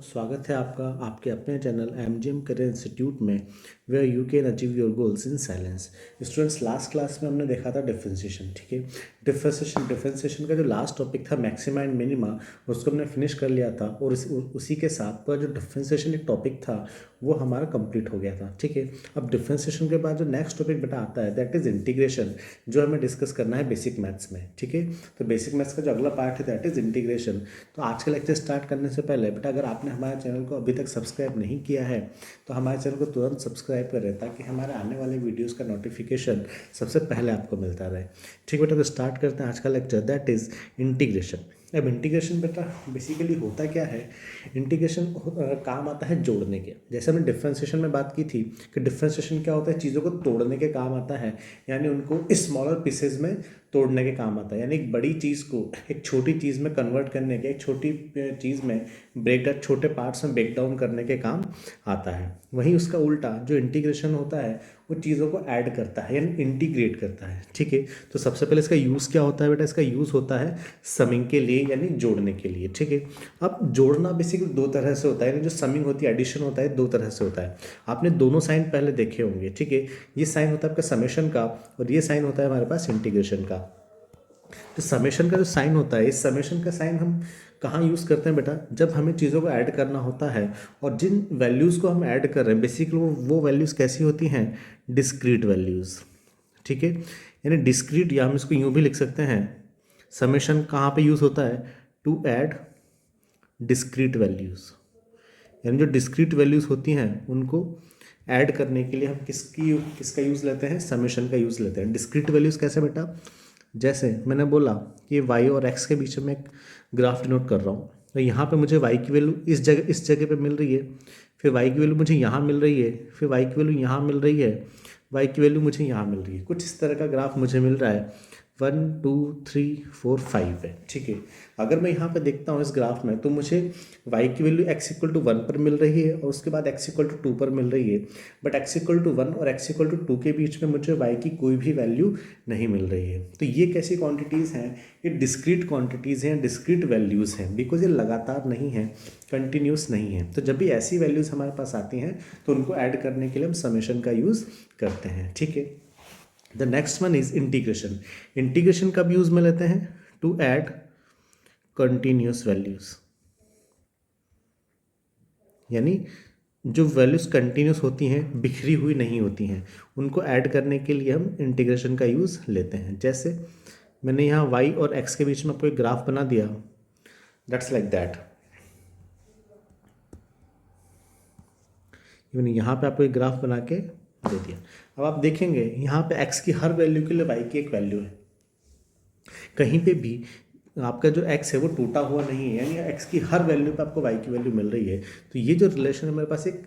स्वागत है आपका आपके अपने चैनल एमजीएम करियर इंस्टीट्यूट में where you can achieve your goals in silence. Students, last class में हमने देखा था डिफरेंशिएशन। ठीक है, डिफरेंशिएशन का जो लास्ट टॉपिक था मैक्सिमा एंड मिनिमा, उसको हमने फिनिश कर लिया था और उसी के साथ पूरा जो डिफरेंशिएशन एक टॉपिक था वो हमारा कंप्लीट हो गया था। ठीक है, अब डिफरेंशिएशन के बाद जो नेक्स्ट टॉपिक बेटा आता है दैट इज इंटीग्रेशन, जो हमें डिस्कस करना है बेसिक मैथ्स में। ठीक है, तो बेसिक मैथ्स का जो अगला पार्ट है दैट इज इंटीग्रेशन। तो आज का लेक्चर स्टार्ट करने से पहले बेटा अगर आपने हमारे चैनल को अभी तक सब्सक्राइब नहीं किया है तो हमारे चैनल को तुरंत सब्सक्राइब करें ताकि हमारे आने वाले वीडियोस का नोटिफिकेशन सबसे पहले आपको मिलता रहे। ठीक बेटा, तो स्टार्ट करते हैं आज का लेक्चर दैट इज़ इंटीग्रेशन। अब इंटीग्रेशन बेटा बेसिकली होता क्या है? इंटीग्रेशन काम आता है जोड़ने के। जैसे हमने डिफरेंशिएशन में बात की थी कि डिफरेंशिएशन क्या होता है, चीज़ों को तोड़ने के काम आता है, यानी उनको स्मॉलर पीसेज में तोड़ने के काम आता है, यानी एक बड़ी चीज़ को एक छोटी चीज़ में कन्वर्ट करने के, एक छोटी चीज़ में छोटे पार्ट्स में ब्रेक डाउन करने के काम आता है। वहीं उसका उल्टा जो इंटीग्रेशन होता है वो चीज़ों को ऐड करता है यानी इंटीग्रेट करता है। ठीक है, तो सबसे पहले इसका यूज़ क्या होता है बेटा? इसका यूज़ होता है समिंग के लिए यानी जोड़ने के लिए। ठीक है, अब जोड़ना बेसिकली दो तरह से होता है, यानी जो समिंग होती है, एडिशन होता है, दो तरह से होता है। आपने दोनों साइन पहले देखे होंगे। ठीक है, ये साइन होता है आपका समेशन का और ये साइन होता है हमारे पास इंटीग्रेशन का। तो समेशन का जो साइन होता है, इस समेशन का साइन हम कहाँ यूज़ करते हैं बेटा? जब हमें चीज़ों को ऐड करना होता है और जिन वैल्यूज़ को हम ऐड कर रहे हैं बेसिकली वो वैल्यूज़ कैसी होती हैं? Discrete values. ठीक है, यानी डिस्क्रीट, या हम इसको यूँ भी लिख सकते हैं, समेशन कहाँ पे यूज़ होता है? To add discrete values. यानी जो डिस्क्रीट वैल्यूज़ होती हैं उनको ऐड करने के लिए हम किसका यूज़ लेते हैं? समेशन का यूज़ लेते हैं। डिस्क्रीट वैल्यूज़ कैसे बेटा? जैसे मैंने बोला कि y और x के बीच में एक ग्राफ डिनोट कर रहा हूँ, तो यहाँ पे मुझे y की वैल्यू इस जगह पे मिल रही है, फिर y की वैल्यू मुझे यहाँ मिल रही है, फिर y की वैल्यू यहाँ मिल रही है, y की वैल्यू मुझे यहाँ मिल रही है। कुछ इस तरह का ग्राफ मुझे मिल रहा है। 1 2 3 4 5 है। ठीक है, अगर मैं यहाँ पे देखता हूँ इस ग्राफ में तो मुझे y की वैल्यू x इक्वल टू 1 पर मिल रही है और उसके बाद x इक्वल टू 2 पर मिल रही है, बट x इक्वल टू 1 और x इक्वल टू 2 के बीच में मुझे y की कोई भी वैल्यू नहीं मिल रही है। तो ये कैसी क्वांटिटीज़ हैं? ये डिस्क्रीट क्वांटिटीज़ हैं, डिस्क्रीट वैल्यूज़ हैं, बिकॉज ये लगातार नहीं है, कंटिन्यूस नहीं है। तो जब भी ऐसी वैल्यूज़ हमारे पास आती हैं तो उनको ऐड करने के लिए हम समेशन का यूज़ करते हैं। ठीक है, the next one is integration. Integration कब यूज में लेते हैं? टू ऐड कंटिन्यूस वैल्यूज, यानी जो वैल्यूज कंटिन्यूस होती हैं, बिखरी हुई नहीं होती हैं, उनको ऐड करने के लिए हम इंटीग्रेशन का यूज़ लेते हैं। जैसे मैंने यहाँ y और x के बीच में आपको एक ग्राफ बना दिया, दैट्स लाइक दैट। इवन यहाँ पे आपको एक ग्राफ बना के दे दिया। अब आप देखेंगे यहाँ पे x की हर वैल्यू के लिए y की एक वैल्यू है। कहीं पे भी आपका जो x है वो टूटा हुआ नहीं है, यानी x की हर वैल्यू पे आपको y की वैल्यू मिल रही है। तो ये जो रिलेशन है मेरे पास एक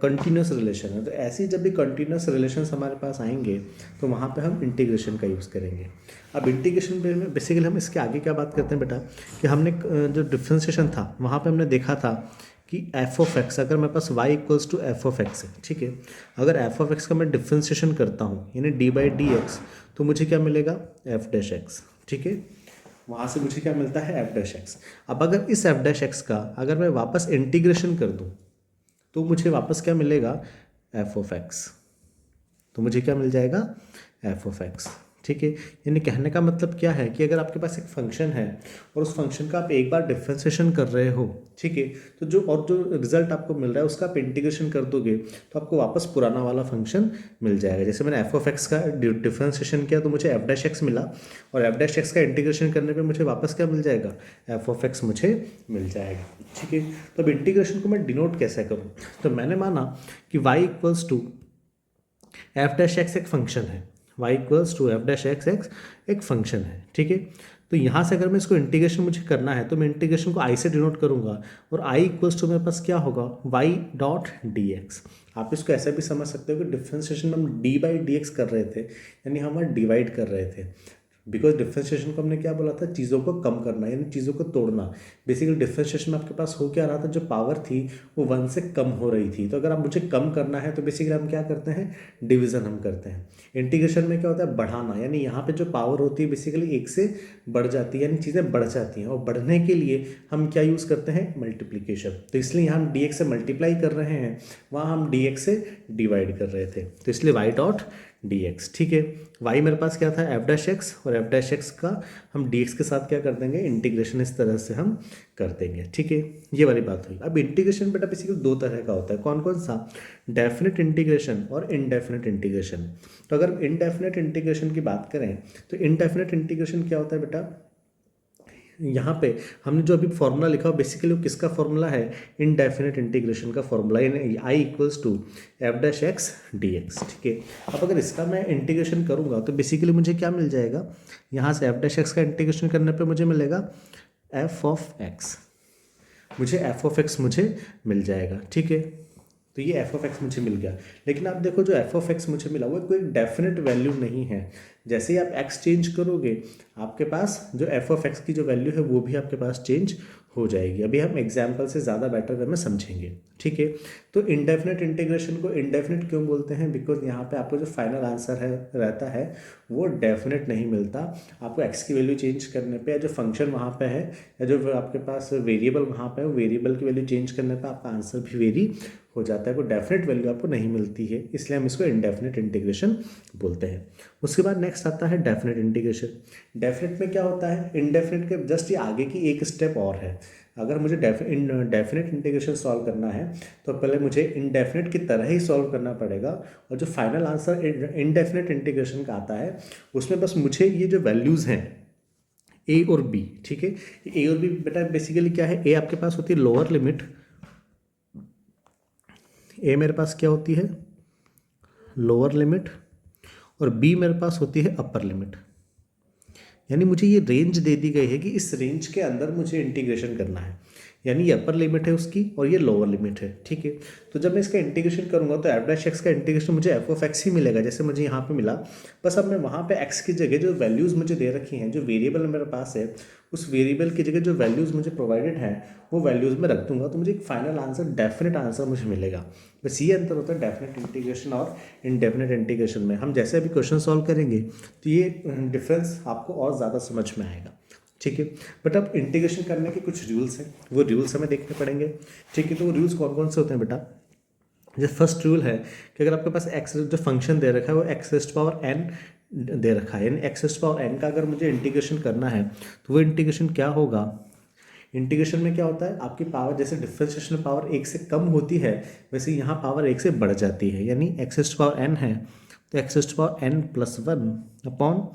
कंटिन्यूस रिलेशन है। तो ऐसे जब भी कंटिन्यूस रिलेशन हमारे पास आएंगे तो वहाँ पे हम इंटीग्रेशन का यूज़ करेंगे। अब इंटीग्रेशन में बेसिकली हम इसके आगे क्या बात करते हैं बेटा कि हमने जो डिफ्रेंशिएशन था वहाँ पे हमने देखा था कि एफ ऑफ एक्स, अगर मेरे पास y equals to f of x है, ठीक है, अगर एफ ऑफ एक्स का मैं डिफ्रेंशिएशन करता हूँ यानी डी बाई डी एक्स, तो मुझे क्या मिलेगा? F dash x. ठीक है, वहाँ से मुझे क्या मिलता है? F dash x. अब अगर इस एफ डैश एक्स का अगर मैं वापस इंटीग्रेशन कर दूँ तो मुझे वापस क्या मिलेगा? F of x. तो मुझे क्या मिल जाएगा? F of x. ठीक है, यानी कहने का मतलब क्या है कि अगर आपके पास एक फंक्शन है और उस फंक्शन का आप एक बार डिफ्रेंशिएशन कर रहे हो, ठीक है, तो जो रिजल्ट आपको मिल रहा है उसका आप इंटीग्रेशन कर दोगे तो आपको वापस पुराना वाला फंक्शन मिल जाएगा। जैसे मैंने एफ ऑफ एक्स का डिफ्रेंशिएशन किया तो मुझे एफ डैश एक्स मिला और एफ डैश एक्स का इंटीग्रेशन करने पर मुझे वापस क्या मिल जाएगा? एफ ऑफ एक्स मुझे मिल जाएगा। ठीक है, तो अब इंटीग्रेशन को मैं डिनोट कैसे करूँ? तो मैंने माना कि y equals to F dash x एक फंक्शन है, y equals to F dash x x एक फंक्शन है। ठीक है, तो यहाँ से अगर मैं इसको इंटीग्रेशन मुझे करना है तो मैं इंटीग्रेशन को i से डिनोट करूँगा और i इक्वल्स टू मेरे पास क्या होगा? y dot D x. आप इसको ऐसा भी समझ सकते हो कि डिफ्रेंशिएशन में हम डी बाई डी एक्स कर रहे थे, यानी हम डिवाइड कर रहे थे। बिकॉज डिफ्रेंशिएशन को हमने क्या बोला था, चीज़ों को कम करना यानी चीज़ों को तोड़ना। बेसिकली डिफ्रेंशिएशन में आपके पास हो क्या रहा था, जो पावर थी वो 1 से कम हो रही थी। तो अगर आप मुझे कम करना है तो बेसिकली हम क्या करते हैं, डिवीज़न हम करते हैं। इंटीग्रेशन में क्या होता है, बढ़ाना, यानी यहाँ पे जो पावर होती है बेसिकली 1 से बढ़ जाती है, यानी चीज़ें बढ़ जाती हैं। और बढ़ने के लिए हम क्या यूज़ करते हैं, मल्टीप्लिकेशन। तो इसलिए यहाँ हम dx से मल्टीप्लाई कर रहे हैं, वहाँ हम dx से डिवाइड कर रहे थे, तो इसलिए y डॉट dx। ठीक है, y मेरे पास क्या था, f डैश एक्स, और f डैश एक्स का हम dx के साथ क्या कर देंगे, इंटीग्रेशन इस तरह से हम कर देंगे। ठीक है, ये वाली बात हुई। अब इंटीग्रेशन बेटा बेसिकली दो तरह का होता है, कौन कौन सा, डेफिनेट इंटीग्रेशन और इनडेफिनेट इंटीग्रेशन। तो अगर इनडेफिनेट इंटीग्रेशन की बात करें तो इनडेफिनेट इंटीग्रेशन क्या होता है बेटा, यहाँ पे हमने जो अभी फॉर्मूला लिखा बेसिकली वो किसका फॉर्मूला है, इनडेफिनेट इंटीग्रेशन का फॉर्मूला, यानी I equals to F dash X D X. ठीक है, अब अगर इसका मैं इंटीग्रेशन करूँगा तो बेसिकली मुझे क्या मिल जाएगा, यहाँ से एफ डैश एक्स का इंटीग्रेशन करने पे मुझे मिलेगा एफ ऑफ एक्स, मुझे एफ ऑफ एक्स मुझे मिल जाएगा। ठीक है, तो ये एफ ऑफ एक्स मुझे मिल गया। लेकिन आप देखो जो एफ ऑफ एक्स मुझे मिला वो कोई डेफिनेट वैल्यू नहीं है। जैसे ही आप एक्स चेंज करोगे आपके पास जो एफ ऑफ एक्स की जो वैल्यू है वो भी आपके पास चेंज हो जाएगी। अभी हम एग्जाम्पल से ज़्यादा बेटर वे में समझेंगे। ठीक है, तो इनडेफिनेट इंटीग्रेशन को इनडेफिनेट क्यों बोलते हैं, बिकॉज यहाँ पे आपको जो फाइनल आंसर है रहता है वो डेफिनेट नहीं मिलता। आपको एक्स की वैल्यू चेंज करने पे, या जो फंक्शन वहाँ पे है, या जो आपके पास वेरिएबल वहाँ पे है, वेरिएबल की वैल्यू चेंज करने पे आपका आंसर भी वेरी हो जाता है, कोई डेफिनेट वैल्यू आपको नहीं मिलती है, इसलिए हम इसको इनडेफिनेट इंटीग्रेशन बोलते हैं। उसके बाद नेक्स्ट आता है डेफिनेट इंटीग्रेशन। डेफिनेट में क्या होता है, इनडेफिनेट के जस्ट ये आगे की एक स्टेप और है। अगर मुझे डेफिनेट इंटीग्रेशन सॉल्व करना है तो पहले मुझे इनडेफिनेट की तरह ही सॉल्व करना पड़ेगा, और जो फाइनल आंसर इनडेफिनेट इंटीग्रेशन का आता है उसमें बस मुझे ये जो वैल्यूज़ हैं ए और बी, ठीक है, ए और बी बेटा बेसिकली क्या है, ए आपके पास होती है लोअर लिमिट, ए मेरे पास क्या होती है लोअर लिमिट, और बी मेरे पास होती है अपर लिमिट। यानी मुझे ये रेंज दे दी गई है कि इस रेंज के अंदर मुझे इंटीग्रेशन करना है, यानी ये अपर लिमिट है उसकी और ये लोअर लिमिट है। ठीक है, तो जब मैं इसका इंटीग्रेशन करूंगा तो एफ डैश एक्स का इंटीग्रेशन मुझे एफ ऑफ एक्स ही मिलेगा, जैसे मुझे यहाँ पे मिला। बस अब मैं वहाँ पे एक्स की जगह जो वैल्यूज़ मुझे दे रखी हैं, जो वेरिएबल मेरे पास है, उस वेरिएबल की जगह जो वैल्यूज़ मुझे प्रोवाइडेड हैं वो वैल्यूज़ में रख दूंगा, तो मुझे एक फाइनल आंसर, डेफिनेट आंसर मुझे मिलेगा। बस ये अंतर होता है डेफिनेट इंटीग्रेशन और इनडेफिनेट इंटीग्रेशन में। हम जैसे अभी क्वेश्चन सॉल्व करेंगे तो ये डिफरेंस आपको और ज़्यादा समझ में आएगा। ठीक है, बट अब इंटीग्रेशन करने के कुछ रूल्स हैं, वो रूल्स हमें देखने पड़ेंगे। ठीक है, तो वो रूल्स कौन कौन से होते हैं बेटा, जो फर्स्ट रूल है कि अगर आपके पास एक्स जो फंक्शन दे रखा है वो एक्स रेस्ट पावर एन दे रखा है, यानी एक्स रेस्ट पावर एन का अगर मुझे इंटीग्रेशन करना है तो वो इंटीग्रेशन क्या होगा, इंटीग्रेशन में क्या होता है, आपकी पावर जैसे डिफरेंशिएशन पावर 1 से कम होती है वैसे यहाँ पावर 1 से बढ़ जाती है, यानी एक्स रेस्ट पावर एन है तो x rest power N plus one upon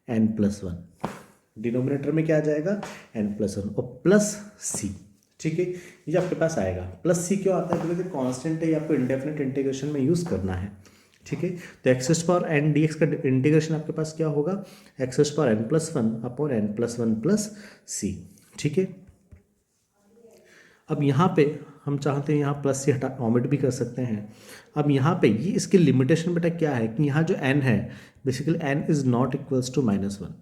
N plus one, denominator में क्या आ जाएगा एन प्लस वन और प्लस सी। ठीक है, ये आपके पास आएगा। प्लस सी क्यों आता है, बिकॉज ये कॉन्स्टेंट है, ये आपको इंडेफिनेट इंटीग्रेशन में यूज़ करना है। ठीक है, तो X power N D x का इंटीग्रेशन आपके पास क्या होगा, X power N plus one upon N plus one plus सी। ठीक है, अब यहाँ पे हम चाहते हैं यहाँ प्लस सी हटा ओमिट भी कर सकते हैं। अब यहाँ पे ये इसकी लिमिटेशन बेटा क्या है कि यहाँ जो n है basically n is not equals to -1,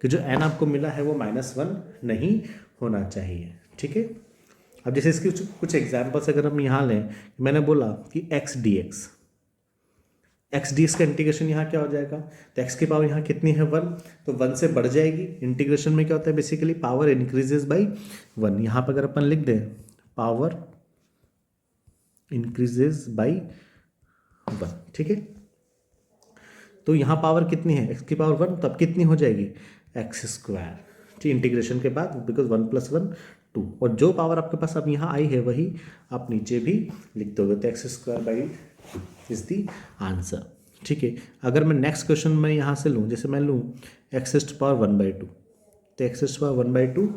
कि जो n आपको मिला है वो -1 नहीं होना चाहिए। ठीक है, अब जैसे इसके कुछ एग्जाम्पल्स अगर हम यहाँ लें, मैंने बोला कि x dx का इंटीग्रेशन यहाँ क्या हो जाएगा, तो x की पावर यहाँ कितनी है 1, तो 1 से बढ़ जाएगी। इंटीग्रेशन में क्या होता है बेसिकली पावर इंक्रीजेज बाई 1, यहाँ पर अगर अपन लिख दें पावर इंक्रीजेज बाई 1। ठीक है, तो यहाँ पावर कितनी है x की पावर 1, तब कितनी हो जाएगी एक्स स्क्वायर। ठीक, इंटीग्रेशन के बाद बिकॉज 1 + 1 2, और जो पावर आपके पास अब यहाँ आई है वही आप नीचे भी लिख दोगे, तो x square by 2 is the answer. ठीक है, अगर मैं नेक्स्ट क्वेश्चन में यहाँ से लूँ, जैसे मैं लूँ एक्स पावर 1/2, तो एक्स पावर 1/2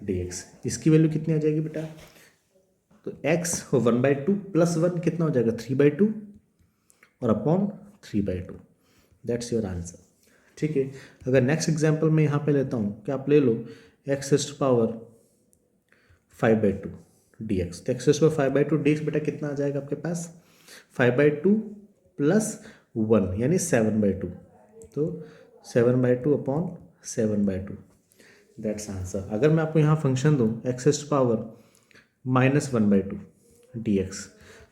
dx, इसकी वैल्यू कितनी आ जाएगी बेटा, तो x 1/2 + 1 कितना हो जाएगा 3/2 और अपॉन 3/2, दैट्स योर आंसर। ठीक है, अगर नेक्स्ट एग्जाम्पल मैं यहाँ पे लेता हूँ कि आप ले लो एक्स पावर 5/2 dx, तो एक्स पावर 5/2 dx बेटा कितना आ जाएगा आपके पास 5/2 + 1 यानी 7/2, तो 7/2 अपॉन 7/2, दैट्स आंसर। अगर मैं आपको यहाँ फंक्शन दूँ x⁻⁻1/2 dx,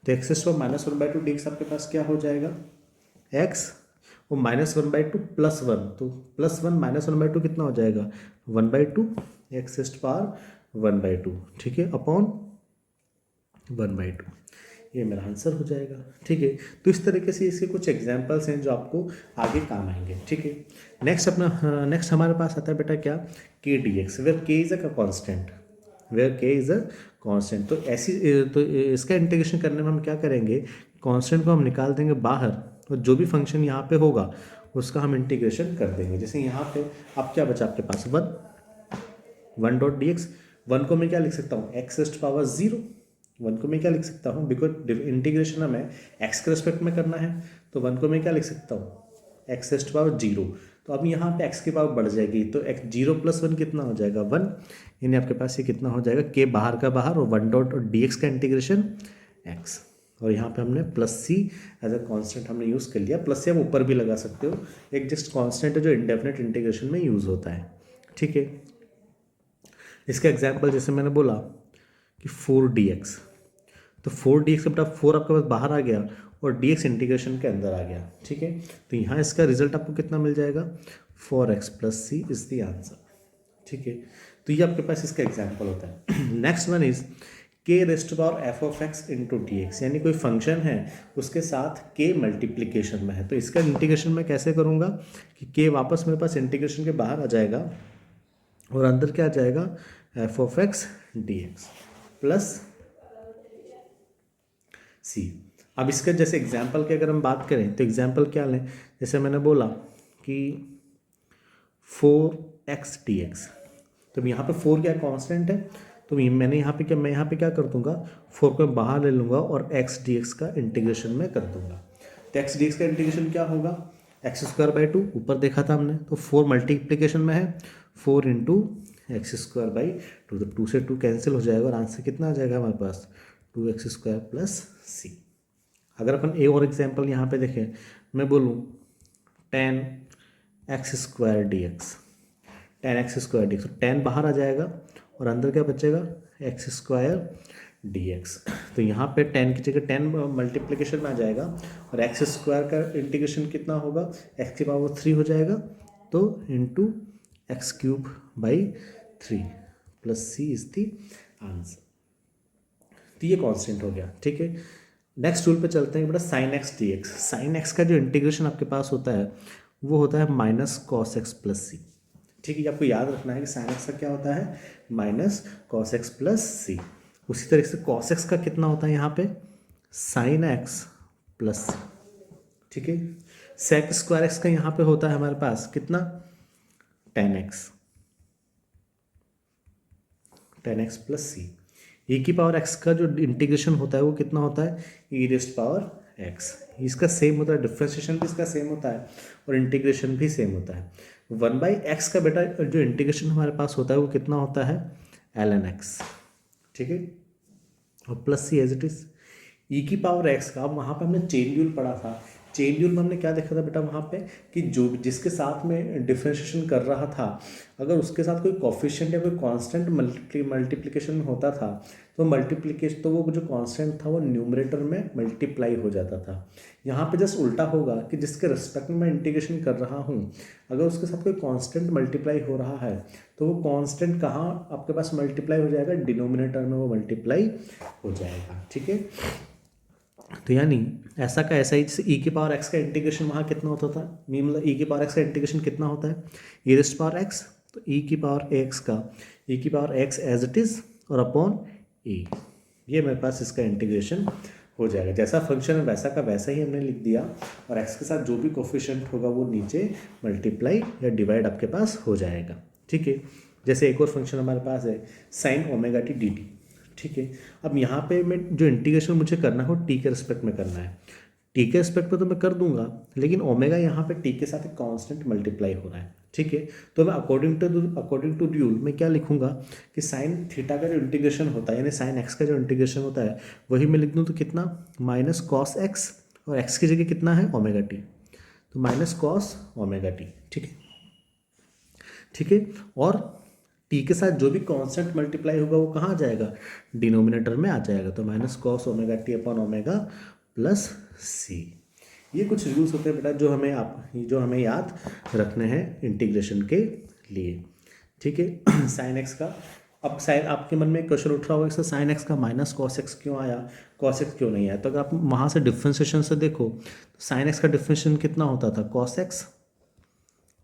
तो x⁻⁻1/2 dx आपके पास क्या हो जाएगा, x और -1/2 +1, तो +1 -1/2 कितना हो जाएगा 1/2 x⁻1/2, ठीक है, अपॉन 1/2, ये मेरा आंसर हो जाएगा। ठीक है, तो इस तरीके से इसके कुछ एग्जांपल्स हैं जो आपको आगे काम आएंगे। ठीक है, नेक्स्ट हमारे पास आता है बेटा क्या, k dx, where k is a constant, where k is a constant. तो तो इसका इंटीग्रेशन करने में हम क्या करेंगे, कांस्टेंट को हम निकाल देंगे बाहर और जो भी फंक्शन यहाँ पे होगा उसका हम इंटीग्रेशन कर देंगे। जैसे यहाँ पे अब क्या बचा आपके पास 1 डॉट डी एक्स, 1 को मैं क्या लिख सकता हूँ x⁻0, 1 को मैं क्या लिख सकता हूँ, बिकॉज इंटीग्रेशन हमें x के रेस्पेक्ट में करना है, तो 1 को मैं क्या लिख सकता हूँ x⁻0। तो अब यहाँ पे x की पावर बढ़ जाएगी, तो x 0 + 1 कितना हो जाएगा 1, यानी आपके पास ये कितना हो जाएगा k बाहर का बाहर और 1 डॉट और dx का इंटीग्रेशन x, और यहाँ पे हमने +c एज अ कांस्टेंट हमने यूज़ कर लिया। +c आप ऊपर भी लगा सकते हो, एक जस्ट कांस्टेंट है जो इंडेफिनेट इंटीग्रेशन में यूज़ होता है। ठीक है, इसका एग्जाम्पल जैसे मैंने बोला कि 4dx, तो 4dx का बेटा 4 आपके पास बाहर आ गया और dx इंटीग्रेशन के अंदर आ गया। ठीक है, तो यहाँ इसका रिजल्ट आपको कितना मिल जाएगा 4x + c is the answer. ठीक है, तो ये आपके पास इसका एग्जाम्पल होता है। Next one is k⁻f(x) × dx, यानी कोई फंक्शन है उसके साथ k मल्टीप्लिकेशन में है, तो इसका इंटीग्रेशन मैं कैसे करूँगा कि k वापस मेरे पास इंटीग्रेशन के बाहर आ जाएगा और अंदर क्या आ जाएगा f(x) dx प्लस c। अब इसका जैसे एग्जाम्पल की अगर हम बात करें तो एग्जाम्पल क्या लें, जैसे मैंने बोला कि 4x dx, तो यहाँ पे 4 क्या कांस्टेंट है, तो मैं यहाँ पे क्या कर दूंगा 4 को बाहर ले लूँगा और x dx का इंटीग्रेशन में कर दूंगा। तो x dx का इंटीग्रेशन क्या होगा x²/2, ², देखा था हमने, तो 4 मल्टीप्लिकेशन में है 4 × x²/2, तो 2 से 2 कैंसिल हो जाएगा और आंसर कितना आ जाएगा हमारे पास 2x² + c। अगर अपन एक और एग्जाम्पल यहाँ पे देखें, मैं बोलूँ 10x² dx, 10x² dx, तो 10 बाहर आ जाएगा और अंदर क्या बचेगा x² dx, तो यहाँ पे 10 की जगह 10 मल्टीप्लिकेशन में आ जाएगा और x² का इंटीग्रेशन कितना होगा x³ हो जाएगा, तो into x³/3 + c is the answer. तो ये कांस्टेंट हो गया। ठीक है, नेक्स्ट रूल पे चलते हैं बेटा sin x dx। sin x का जो इंटीग्रेशन आपके पास होता है वो होता है -cos x + c। ठीक है, आपको याद रखना है कि sin x का क्या होता है -cos x + c। उसी तरीके से cos x का कितना होता है यहाँ पे sin x + c। ठीक है, sec² x का यहाँ पे होता है हमारे पास कितना 10x + c। e⁻x का जो इंटीग्रेशन होता है वो कितना होता है e⁻x। इसका सेम होता है, डिफ्रेंशिएशन भी इसका सेम होता है और इंटीग्रेशन भी सेम होता है। 1/x का बेटा जो इंटीग्रेशन हमारे पास होता है वो कितना होता है ln x। ठीक है, और +c as it is. e⁻x का वहाँ पे हमने चेन रूल पढ़ा था, चेन रूल में हमने क्या देखा था बेटा वहाँ पे कि जो जिसके साथ में डिफ्रेंशिएशन कर रहा था अगर उसके साथ कोई कोफिशिएंट या कोई कांस्टेंट मल्टीप्लिकेशन होता था तो वो जो कांस्टेंट था वो न्यूमरेटर में मल्टीप्लाई हो जाता था। यहाँ पे जस्ट उल्टा होगा कि जिसके रिस्पेक्ट में मैं इंटीग्रेशन कर रहा हूँ अगर उसके साथ कोई कांस्टेंट मल्टीप्लाई हो रहा है तो वो कांस्टेंट कहाँ आपके पास मल्टीप्लाई हो जाएगा, डिनोमिनेटर में वो मल्टीप्लाई हो जाएगा। ठीक है, तो यानी ऐसा का ऐसा ही, जैसे e⁻x का इंटीग्रेशन वहाँ कितना होता था, मतलब e⁻x का इंटीग्रेशन कितना होता है e⁻x, तो e⁻x का e⁻x एज इट इज़ और अपॉन e, ये मेरे पास इसका इंटीग्रेशन हो जाएगा। जैसा फंक्शन है वैसा का वैसा ही हमने लिख दिया और x के साथ जो भी कोफिशिएंट होगा वो नीचे मल्टीप्लाई या डिवाइड आपके पास हो जाएगा। ठीक है, जैसे एक और फंक्शन हमारे पास है sin ω t dt। ठीक है, अब यहाँ पे मैं जो इंटीग्रेशन मुझे करना है वो टी के रिस्पेक्ट में करना है, टी के रिस्पेक्ट में तो मैं कर दूंगा लेकिन ओमेगा यहाँ पे टी के साथ एक कांस्टेंट मल्टीप्लाई हो रहा है। ठीक है, तो मैं अकॉर्डिंग टू रूल मैं क्या लिखूंगा कि साइन थीटा का जो इंटीग्रेशन होता है यानी साइन एक्स का जो इंटीग्रेशन होता है वही मैं लिख दूँ तो कितना -cos x और x की जगह कितना है ω t, तो -cos ω t। ठीक है, ठीक है। और टी के साथ जो भी कांस्टेंट मल्टीप्लाई होगा वो कहाँ आ जाएगा, डिनोमिनेटर में आ जाएगा। तो minus cos omega T upon omega plus C. ये कुछ रूल्स होते हैं बेटा जो हमें याद रखने हैं इंटीग्रेशन के लिए, ठीक है। साइन एक्स का, अब साइन आपके मन में एक क्वेश्चन उठ रहा होगा सर साइन एक्स का माइनस कॉस एक्स क्यों आया, कॉस एक्स क्यों नहीं आया। तो अगर आप वहाँ से डिफ्रेंशिएशन से देखो तो साइन एक्स का डिफ्रेंशिएशन कितना होता था, cos x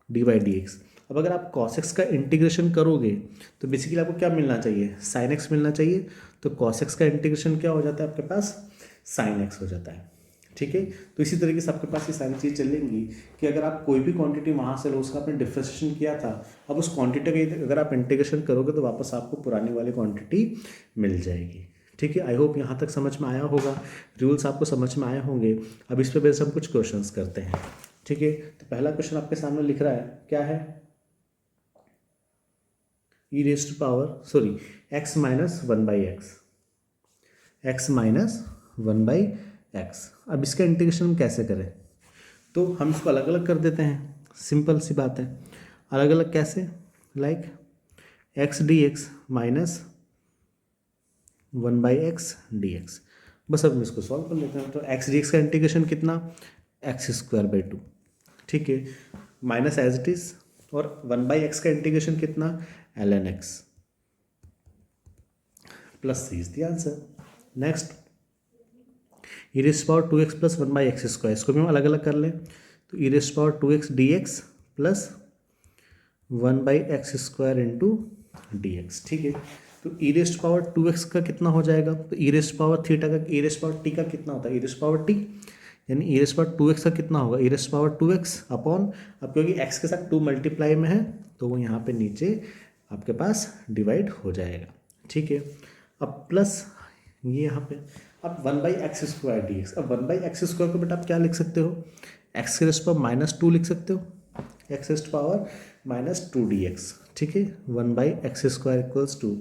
D by D X. अब अगर आप कॉस एक्स का इंटीग्रेशन करोगे तो बेसिकली आपको क्या मिलना चाहिए, साइन एक्स मिलना चाहिए। तो कॉस एक्स का इंटीग्रेशन क्या हो जाता है आपके पास, साइन एक्स हो जाता है, ठीक है। तो इसी तरीके से आपके पास ये सारी चीज़ चलेंगी कि अगर आप कोई भी क्वांटिटी वहाँ से लो, उसका आपने डिफ्रेंशिएशन किया था, अब उस क्वांटिटी का अगर आप इंटीग्रेशन करोगे तो वापस आपको पुरानी वाली क्वांटिटी मिल जाएगी, ठीक है। आई होप यहाँ तक समझ में आया होगा, रूल्स आपको समझ में आए होंगे। अब इस पे बेस हम कुछ क्वेश्चंस करते हैं, ठीक है। तो पहला क्वेश्चन आपके सामने लिख रहा है, क्या है, E raise to power sorry X minus one by X, X minus one by X. अब इसका इंटीग्रेशन हम कैसे करें, तो हम इसको अलग अलग कर देते हैं, सिंपल सी बात है। अलग अलग कैसे, like x D x minus one by x D x. बस अब हम इसको सॉल्व कर लेते हैं। तो एक्स डी एक्स का इंटीग्रेशन कितना, एक्स स्क्वायर बाई टू, ठीक है, माइनस एज इट इज। और वन बाई एक्स का इंटीग्रेशन कितना, l n x plus c is the answer. Next e raise power to x plus one by x square, इसको भी हम अलग अलग कर लें। तो E raise power to X D X plus one by x square into D X, ठीक है। तो E raise power to X का कितना हो जाएगा, तो ई रेज पावर थीटा का, ई रेज पावर टी का कितना होता है, ई रेज पावर टी, यानी E raise power to X का कितना होगा, E raise power to X upon, अब क्योंकि एक्स के साथ टू मल्टीप्लाई में है तो वो यहाँ पे नीचे आपके पास डिवाइड हो जाएगा, ठीक है। अब प्लस ये यहाँ पे, अब one by x square D X. अब वन बाई एक्स स्क्वायर को बेटा आप क्या लिख सकते हो, एक्स के रेस्ट पावर माइनस टू लिख सकते हो, X rest power minus two D X, ठीक है। One by x square equals to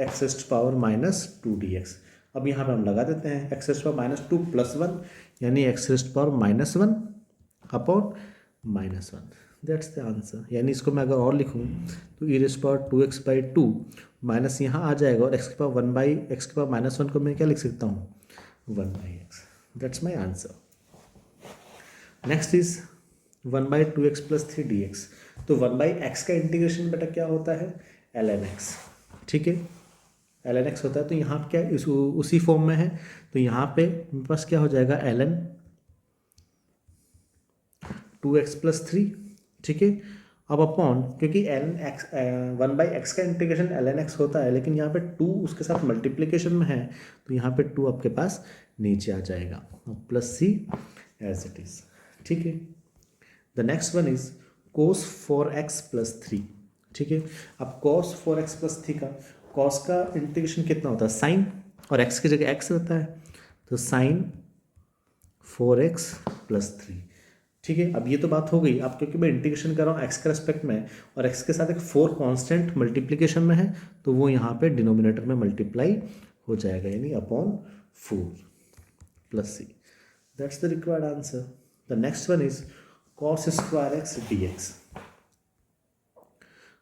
X rest power minus two D X. अब यहाँ पे हम लगा देते हैं X rest power minus two plus one, यानी X rest power minus one upon minus one, that's the answer. यानी इसको मैं अगर और लिखूँ तो E raise power to X by two minus यहाँ आ जाएगा, और एक्स के पावर वन बाई एक्स के पावर माइनस वन को मैं क्या लिख सकता हूँ, one by x, that's my answer. Next is one by two x plus three D x. तो वन बाई एक्स का इंटीग्रेशन बेटा क्या होता है, एल एन एक्स, ठीक है, एल एन एक्स होता है। तो यहाँ क्या उसी फॉर्म में है, तो यहाँ पे मेरे पास क्या हो जाएगा, l n two x plus three, ठीक है। अब अपॉन, क्योंकि l x one by x का इंटीग्रेशन एल एन एक्स होता है, लेकिन यहाँ पे टू उसके साथ मल्टीप्लिकेशन में है, तो यहाँ पे टू आपके पास नीचे आ जाएगा, plus C as it is, ठीक है। The next one is cos four x plus three, ठीक है। अब cos four x plus three का, कॉस का इंटीग्रेशन कितना होता है, साइन, और एक्स की जगह एक्स रहता है, तो sine four x plus three, ठीक है। अब ये तो बात हो गई, अब क्योंकि मैं इंटीग्रेशन कर रहा हूँ एक्स के रेस्पेक्ट में, और एक्स के साथ एक फोर कांस्टेंट मल्टीप्लिकेशन में है, तो वो यहाँ पे डिनोमिनेटर में मल्टीप्लाई हो जाएगा, यानी upon four plus C, that's the required answer. The next one is cos square X D X,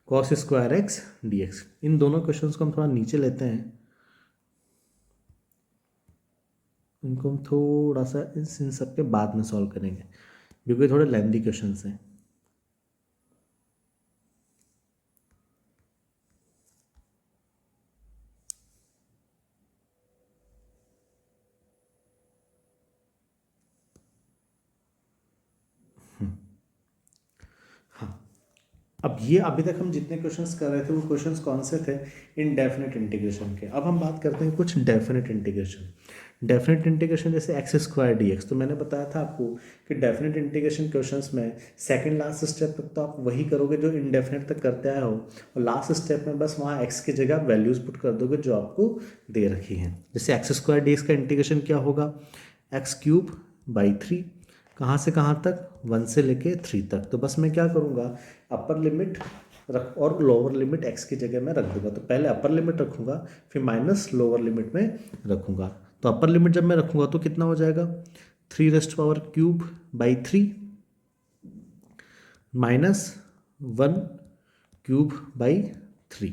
cos square X D X. इन दोनों क्वेश्चन को हम थोड़ा नीचे लेते हैं, इनको हम थोड़ा सा इन सब के बाद में सॉल्व करेंगे, क्योंकि थोड़े लेंथी क्वेश्चन हैं। हाँ, अब ये अभी तक हम जितने क्वेश्चंस कर रहे थे वो क्वेश्चंस कौन से थे, इनडेफिनेट इंटीग्रेशन के। अब हम बात करते हैं कुछ डेफिनेट इंटीग्रेशन। डेफिनेट इंटीग्रेशन जैसे एक्स स्क्वायर डी एक्स, तो मैंने बताया था आपको कि डेफिनेट इंटीग्रेशन क्वेश्चंस में सेकंड लास्ट स्टेप तक तो आप वही करोगे जो इनडेफिनेट तक करते आए हो, और लास्ट स्टेप में बस वहाँ एक्स की जगह वैल्यूज़ पुट कर दोगे जो आपको दे रखी हैं। जैसे एक्स स्क्वायर डी एक्स का इंटीग्रेशन क्या होगा, एक्स क्यूब बाई थ्री, कहाँ से कहाँ तक, वन से लेके थ्री तक। तो बस मैं क्या करूँगा, अपर लिमिट रख और लोअर लिमिट एक्स की जगह में रख दूंगा। तो पहले अपर लिमिट रखूँगा, फिर माइनस लोअर लिमिट में रखूँगा। तो अपर लिमिट जब मैं रखूँगा तो कितना हो जाएगा, three raised power cube by three minus one cube by 3।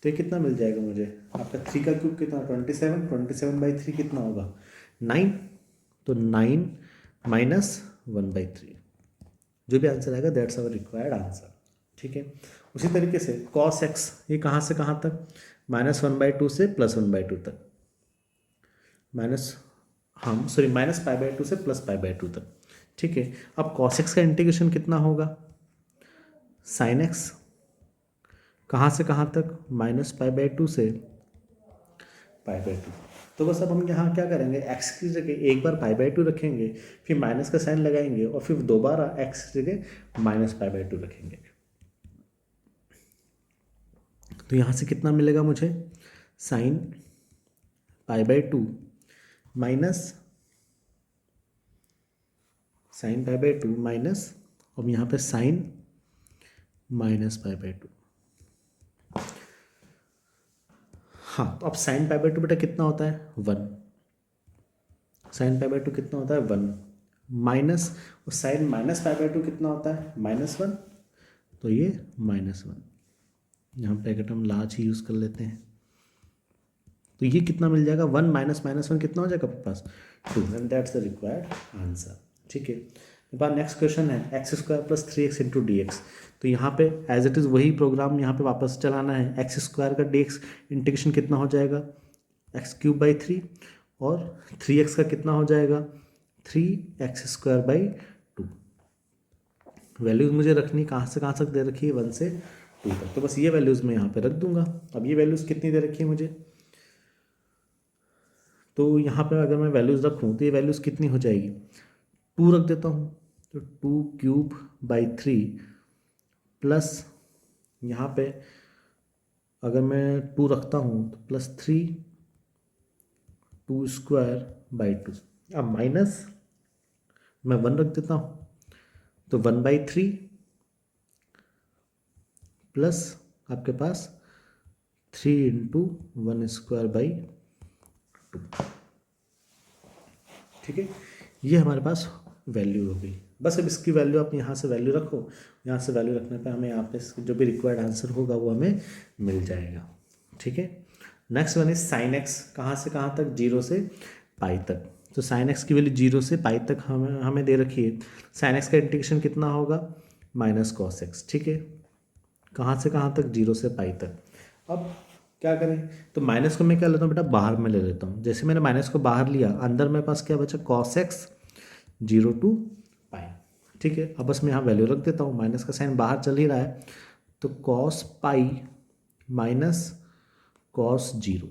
तो ये कितना मिल जाएगा मुझे, आपका 3 का क्यूब कितना, 27, 27/3 कितना होगा 9। तो 9 माइनस 1/3 जो भी आंसर आएगा दैट्स आवर रिक्वायर्ड आंसर। ठीक है, उसी तरीके से cos x ये कहाँ से कहाँ तक, -1/2 से +1/2 तक, -π/2 से +π/2 तक। ठीक है, अब cos x का इंटीग्रेशन कितना होगा, sin x कहाँ से कहाँ तक, -π/2 से π/2। तो बस अब हम यहाँ क्या करेंगे, x की जगह एक बार π/2 रखेंगे, फिर माइनस का साइन लगाएंगे और फिर दोबारा x की जगह -π/2 रखेंगे। तो यहाँ से कितना मिलेगा मुझे, sin π/2 माइनस sin π/2 माइनस, अब यहाँ पे sin -π/2। हाँ, तो अब sin π/2 बेटा कितना होता है 1, sin π/2 कितना होता है 1 माइनस, और sin -π/2 कितना होता है -1, तो ये -1, यहाँ ब्रैकेट हम लार्ज ही यूज़ कर लेते हैं। तो ये कितना मिल जाएगा 1 माइनस -1 कितना हो जाएगा आपके पास 2, and that's the required answer. ठीक है, मेरे पास नेक्स्ट क्वेश्चन है x² + 3x × dx। तो यहाँ पे एज इट इज़ वही प्रोग्राम यहाँ पे वापस चलाना है। x² का dx इंटीग्रेशन कितना हो जाएगा x³ 3, और 3x का कितना हो जाएगा 3x² 2। वैल्यूज़ मुझे रखनी कहाँ से कहाँ तक दे रखी है 1 से 2 तक, तो बस ये वैल्यूज़ मैं यहाँ पे रख दूंगा। अब ये वैल्यूज़ कितनी दे रखी है मुझे, तो यहाँ पे अगर मैं वैल्यूज़ रखूँ तो ये वैल्यूज़ कितनी हो जाएगी, 2 रख देता हूँ, तो 2³/3 प्लस यहाँ पे अगर मैं 2 रखता हूँ तो +3 2² 2। अब माइनस मैं 1 रख देता हूँ, तो 1/3 प्लस आपके पास 3 × 1² 2। ठीक है, ये हमारे पास वैल्यू हो गई। बस अब इसकी वैल्यू आप यहाँ से वैल्यू रखो, यहाँ से वैल्यू रखने पे हमें यहाँ पे जो भी रिक्वायर्ड आंसर होगा वो हमें मिल जाएगा। ठीक है, next one is sin x कहाँ से कहाँ तक, 0 से पाई तक। तो sin x की वैल्यू 0 से पाई तक हमें दे रखी है। sin x का इंटीग्रेशन कितना होगा -cos x। ठीक है, कहाँ से कहाँ तक 0 से पाई तक। अब क्या करें, तो माइनस को मैं क्या लेता हूँ बेटा बाहर में ले लेता हूँ। जैसे मैंने माइनस को बाहर लिया, अंदर मेरे पास क्या बचा cos x 0 to पाई। ठीक है, अब बस मैं यहाँ वैल्यू रख देता हूँ, माइनस का साइन बाहर चल ही रहा है, तो cos pi minus cos 0,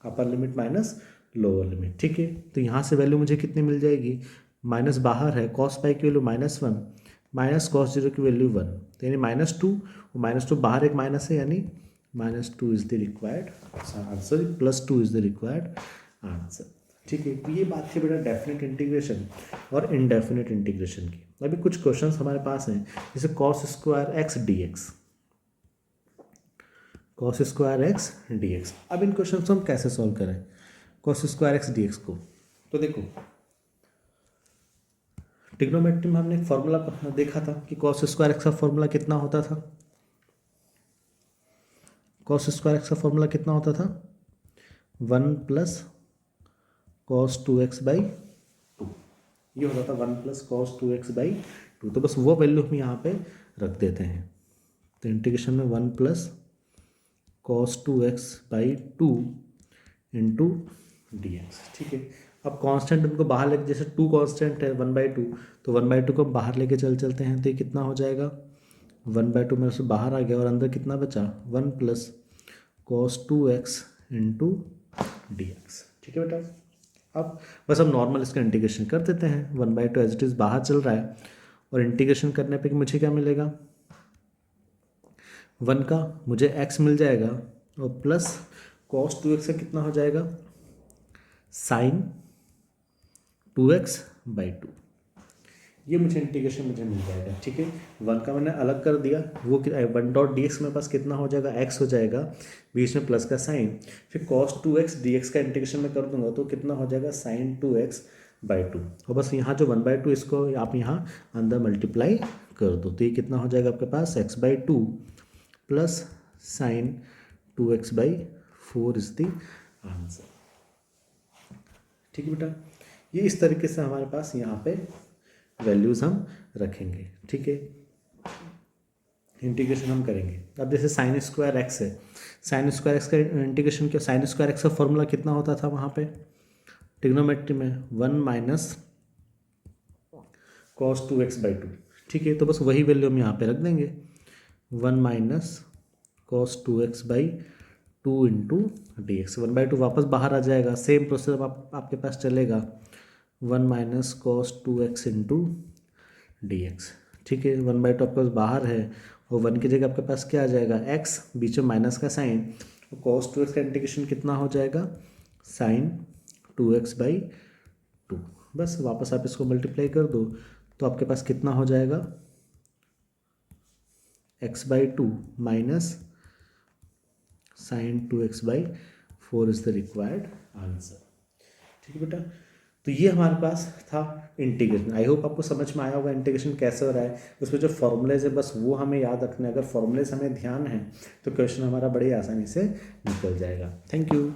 upper limit minus lower limit. ठीक है, तो यहाँ से वैल्यू मुझे कितनी मिल जाएगी, माइनस बाहर है, cos पाई की वैल्यू -1 माइनस cos 0 की वैल्यू 1, तो यानी -2, -2 बाहर एक माइनस है, यानी -2 is the required answer, +2 is the required answer. ठीक है, तो ये बात थी बेटा डेफिनेट इंटीग्रेशन और इनडेफिनेट इंटीग्रेशन की। अभी कुछ क्वेश्चंस हमारे पास हैं, जैसे cos² x dx, cos² x dx। अब इन क्वेश्चंस को हम कैसे सॉल्व करें cos² x dx को, तो देखो ट्रिग्नोमेट्री में हमने एक फॉर्मूला देखा था कि cos² x का फॉर्मूला कितना होता था, cos² x का फॉर्मूला कितना होता था 1 + cos 2x/2, ये होता था 1 + cos 2x/2। तो बस वो वैल्यू हम यहाँ पे रख देते हैं। तो इंटीग्रेशन में 1 + cos 2x/2 इंटू dx। ठीक है, अब कांस्टेंट उनको बाहर लेके, जैसे 2 कांस्टेंट है 1/2, तो 1/2 को बाहर लेके चलते हैं, तो ये कितना हो जाएगा 1/2 मेरे से बाहर आ गया, और अंदर कितना बचा 1 + cos 2x इंटू dx। ठीक है बेटा, अब बस अब नॉर्मल इसका इंटीग्रेशन कर देते हैं। 1/2 एज इट इज़ बाहर चल रहा है, और इंटीग्रेशन करने पे मुझे क्या मिलेगा 1 का मुझे x मिल जाएगा, और प्लस cos 2x का कितना हो जाएगा sin 2x/2, ये मुझे इंटीग्रेशन मिल जाएगा। ठीक है, 1 का मैंने अलग कर दिया, वो 1.dx मेरे पास कितना हो जाएगा x हो जाएगा, बीच में प्लस का साइन, फिर cos 2x dx का इंटीग्रेशन में कर दूंगा तो कितना हो जाएगा sin 2x/2, और बस यहाँ जो 1/2 इसको आप यहाँ अंदर मल्टीप्लाई कर दो, तो ये कितना हो जाएगा आपके पास x/2 plus sign 2x/4 is the answer. ठीक है बेटा, ये इस तरीके से हमारे पास यहाँ पे वैल्यूज़ हम रखेंगे। ठीक है, इंटीग्रेशन हम करेंगे। अब जैसे साइन स्क्वायर एक्स है, साइन स्क्वायर एक्स का इंटीग्रेशन क्या, साइन स्क्वायर एक्स का फॉर्मूला कितना होता था वहाँ पे ट्रिग्नोमेट्री में, 1 माइनस cos 2x/2। ठीक है, तो बस वही वैल्यू हम यहाँ पे रख देंगे, 1 minus cos 2x/2 into dx। 1/2 वापस बाहर आ जाएगा, सेम प्रोसेस आपके पास चलेगा, 1 minus cos 2x into dx। ठीक है, 1/2 आपके पास बाहर है और 1 की जगह आपके पास क्या आ जाएगा, x, बीच में माइनस का साइन, तो cos 2x का इंटीग्रेशन कितना हो जाएगा, साइन 2x/2। बस वापस आप इसको मल्टीप्लाई कर दो तो आपके पास कितना हो जाएगा, x/2 minus sine 2x/4 is the required answer. ठीक है बेटा, तो ये हमारे पास था इंटीग्रेशन। आई होप आपको समझ में आया होगा इंटीग्रेशन कैसे हो रहा है। उसमें जो फॉर्मूलेज है बस वो हमें याद रखने, अगर फॉर्मूलेज हमें ध्यान है तो क्वेश्चन हमारा बड़ी आसानी से निकल जाएगा। Thank you.